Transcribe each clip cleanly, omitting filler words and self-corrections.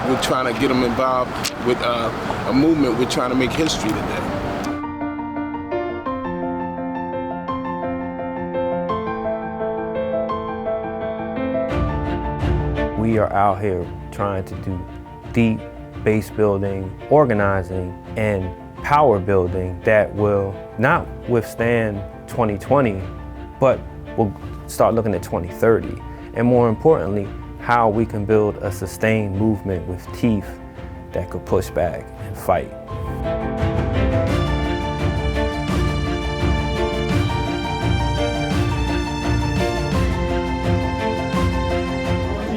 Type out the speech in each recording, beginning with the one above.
we're trying to get them involved with a movement. We're trying to make history today. We are out here trying to do deep base building, organizing, and power building that will not withstand 2020, but we'll start looking at 2030. And more importantly, how we can build a sustained movement with teeth that could push back and fight.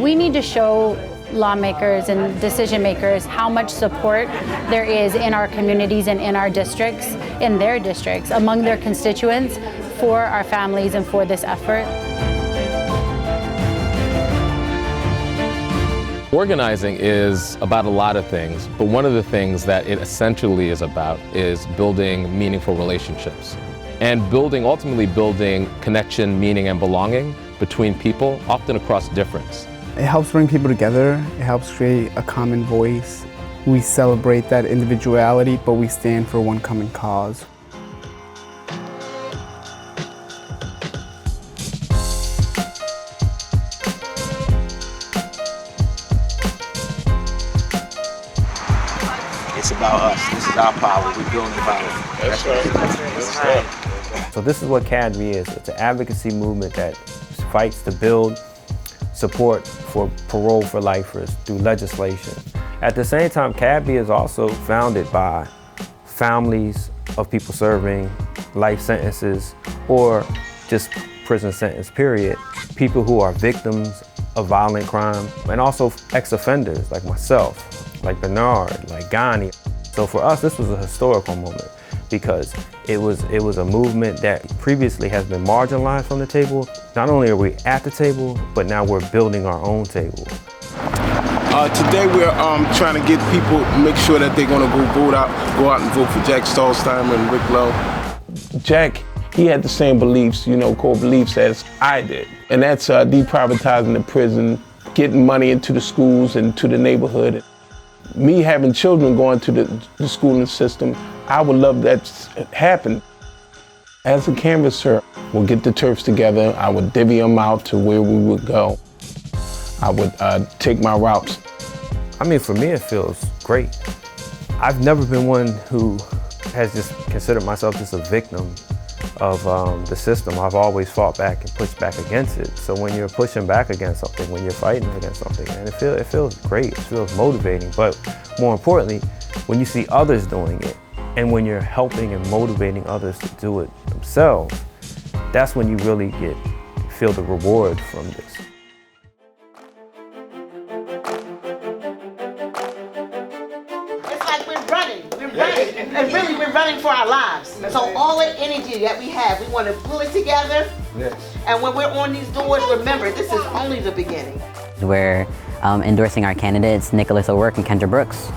We need to show lawmakers and decision makers how much support there is in our communities and in our districts, in their districts, among their constituents, for our families and for this effort. Organizing is about a lot of things, but one of the things that it essentially is about is building meaningful relationships and ultimately building connection, meaning, and belonging between people, often across difference. It helps bring people together. It helps create a common voice. We celebrate that individuality, but we stand for one common cause. It's about us. This is our power. We're building the power. That's right. So this is what CADBI is. It's an advocacy movement that fights to build support for parole for lifers through legislation. At the same time, CADBI is also founded by families of people serving life sentences or just prison sentence, period. People who are victims of violent crime, and also ex-offenders like myself, like Bernard, like Ghani. So for us, this was a historical moment because it was a movement that previously has been marginalized from the table. Not only are we at the table, but now we're building our own table. Today we're trying to get people, make sure that they're going to go out and vote for Jack Stolzheimer and Rick Lowe. Jack, he had the same beliefs, core beliefs as I did. And that's deprivatizing the prison, getting money into the schools and to the neighborhood. Me having children going to the schooling system, I would love that to happen. As a canvasser, we'll get the turfs together, I would divvy them out to where we would go. I would take my routes. I mean, for me, it feels great. I've never been one who has just considered myself just a victim of the system. I've always fought back and pushed back against it. So when you're pushing back against something, when you're fighting against something, and it feels great, it feels motivating. But more importantly, when you see others doing it, and when you're helping and motivating others to do it themselves, that's when you really feel the reward from this. It's like we're running, and really we're running for our lives. So all the energy that we have, we want to pull it together. And when we're on these doors, remember, this is only the beginning. We're endorsing our candidates, Nicholas O'Rourke and Kendra Brooks.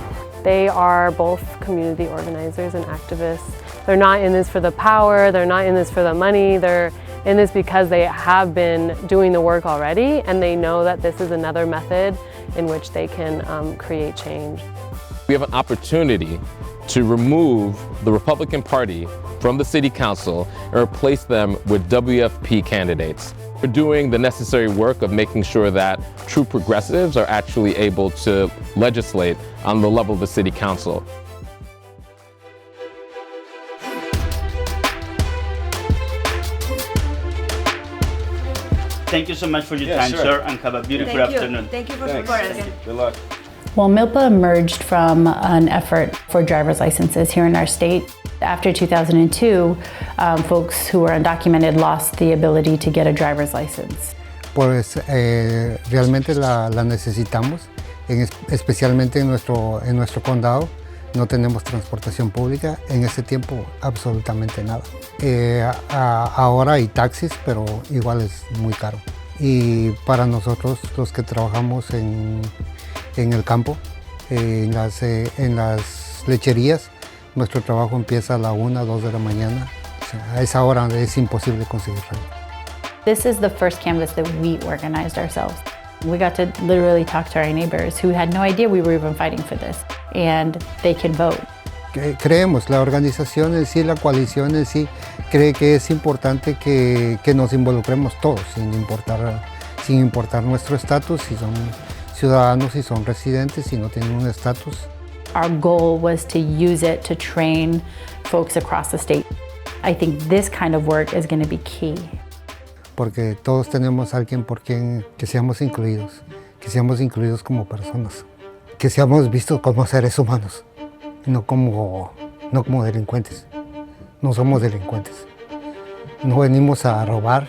They are both community organizers and activists. They're not in this for the power, they're not in this for the money, they're in this because they have been doing the work already and they know that this is another method in which they can create change. We have an opportunity to remove the Republican Party from the City Council and replace them with WFP candidates. We're doing the necessary work of making sure that true progressives are actually able to legislate on the level of the City Council. Thank you so much for your time, sir, and have a beautiful afternoon. Thank you for supporting us. Good luck. Well, MILPA emerged from an effort for driver's licenses here in our state. After 2002, folks who were undocumented lost the ability to get a driver's license. Pues realmente la necesitamos, especialmente en nuestro condado. No tenemos transportación pública, en este tiempo absolutamente nada. Ahora hay taxis, pero igual es muy caro. Y para nosotros, los que trabajamos en el campo, en las lecherías, nuestro trabajo empieza a la 1, 2 de la mañana. O sea, a esa hora es imposible conseguir renta. This is the first canvas that we organized ourselves. We got to literally talk to our neighbors who had no idea we were even fighting for this, and they can vote. Creemos, la organización en sí, la coalición en sí, cree que es importante que nos involucremos todos, sin importar nuestro estatus, si son ciudadanos, si son residentes, si no tienen un estatus. Our goal was to use it to train folks across the state. I think this kind of work is going to be key. Porque todos tenemos alguien por quien que seamos incluidos como personas, que seamos vistos como seres humanos. No como delincuentes. No somos delincuentes. No venimos a robar,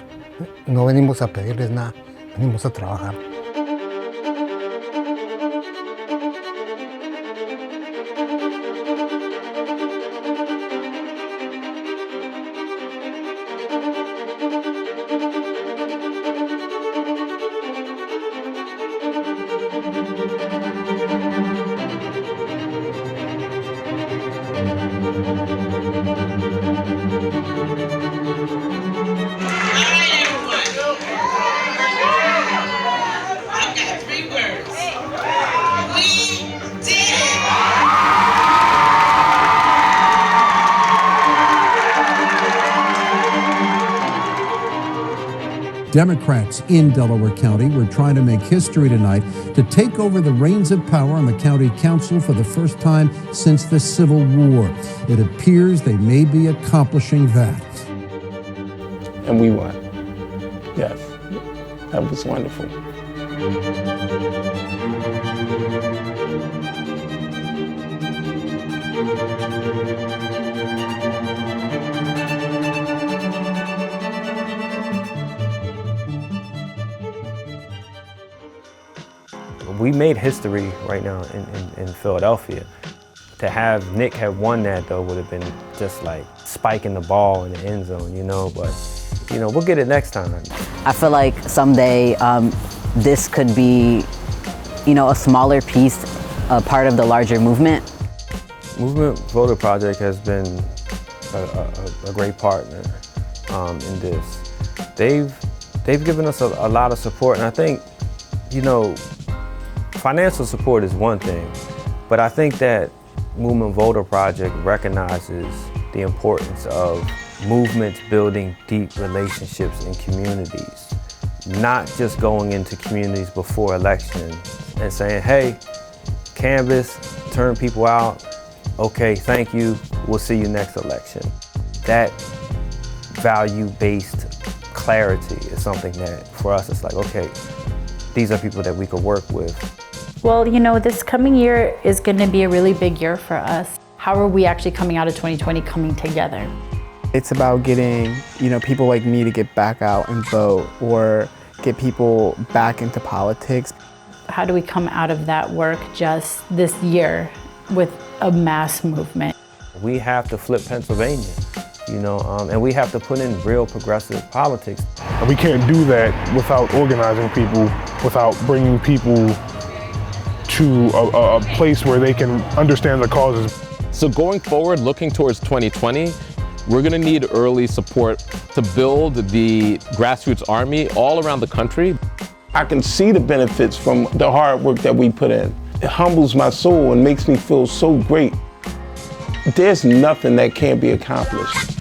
no venimos a pedirles nada, venimos a trabajar. Democrats in Delaware County were trying to make history tonight to take over the reins of power on the county council for the first time since the Civil War. It appears they may be accomplishing that. And we won. Yes, that was wonderful. We made history right now in Philadelphia. To have Nick have won that though would have been just like spiking the ball in the end zone, you know, but you know, we'll get it next time. I feel like someday this could be, you know, a smaller piece, a part of the larger movement. Movement Voter Project has been a great partner in this. They've given us a lot of support, and I think, you know, financial support is one thing, but I think that Movement Voter Project recognizes the importance of movements building deep relationships in communities, not just going into communities before elections and saying, hey, canvass, turn people out, okay, thank you, we'll see you next election. That value-based clarity is something that for us it's like, okay, these are people that we could work with. Well, you know, this coming year is going to be a really big year for us. How are we actually coming out of 2020 coming together? It's about getting, you know, people like me to get back out and vote, or get people back into politics. How do we come out of that work just this year with a mass movement? We have to flip Pennsylvania, you know, and we have to put in real progressive politics. And we can't do that without organizing people, without bringing people to a place where they can understand the causes. So going forward, looking towards 2020, we're going to need early support to build the grassroots army all around the country. I can see the benefits from the hard work that we put in. It humbles my soul and makes me feel so great. There's nothing that can't be accomplished.